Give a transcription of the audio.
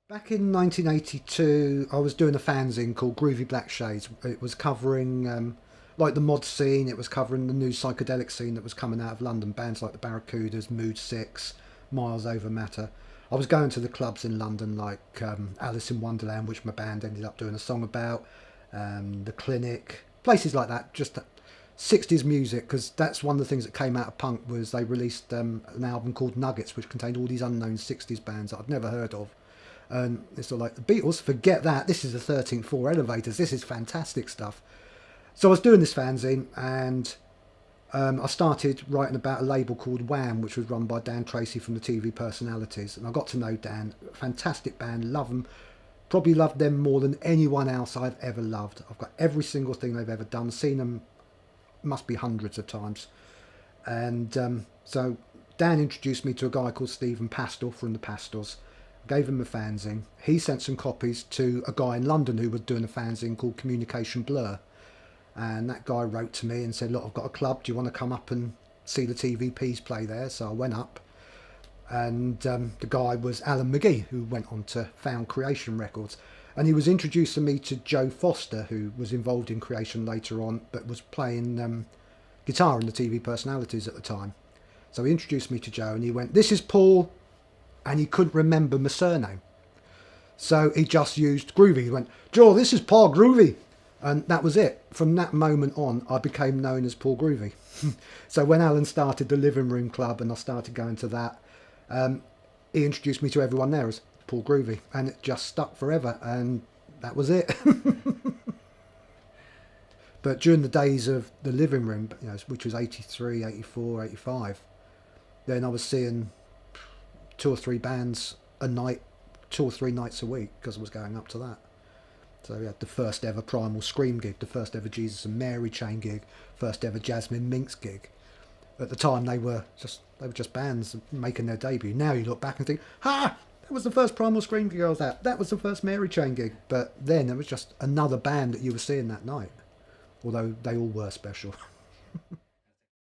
Back in 1982, I was doing a fanzine called Groovy Black Shades. It was covering like the mod scene. It was covering the new psychedelic scene that was coming out of London. Bands like the Barracudas, Mood Six, Miles Over Matter. I was going to the clubs in London like Alice in Wonderland, which my band ended up doing a song about. The Clinic, places like that. Just 60s music, because that's one of the things that came out of punk was they released an album called Nuggets, which contained all these unknown 60s bands that I'd never heard of. And it's sort of like the Beatles, forget that. This is the 13th floor elevators. This is fantastic stuff. So I was doing this fanzine, and I started writing about a label called Wham, which was run by Dan Tracy from the TV Personalities. And I got to know Dan. Fantastic band, love them. Probably loved them more than anyone else I've ever loved. I've got every single thing they've ever done. Seen them, must be hundreds of times. And so Dan introduced me to a guy called Stephen Pastel from the Pastels. Gave him a fanzine. He sent some copies to a guy in London who was doing a fanzine called Communication Blur. And that guy wrote to me and said, look, I've got a club. Do you want to come up and see the TVPs play there? So I went up. And the guy was Alan McGee, who went on to found Creation Records. And he was introducing me to Joe Foster, who was involved in Creation later on, but was playing guitar in the TV Personalities at the time. So he introduced me to Joe, and he went, this is Paul, and he couldn't remember my surname. So he just used Groovy. He went, Joe, this is Paul Groovy. And that was it. From that moment on, I became known as Paul Groovy. So when Alan started the Living Room Club and I started going to that, he introduced me to everyone there as Paul Groovy. And it just stuck forever. And that was it. But during the days of the Living Room, which was 83, 84, 85, then I was seeing two or three bands a night, 2 or 3 nights a week, because I was going up to that. So we had the first ever Primal Scream gig, the first ever Jesus and Mary Chain gig, first ever Jasmine Minx gig. At the time they were just bands making their debut. Now you look back and think, that was the first Primal Scream gig I was at. That was the first Mary Chain gig. But then it was just another band that you were seeing that night. Although they all were special.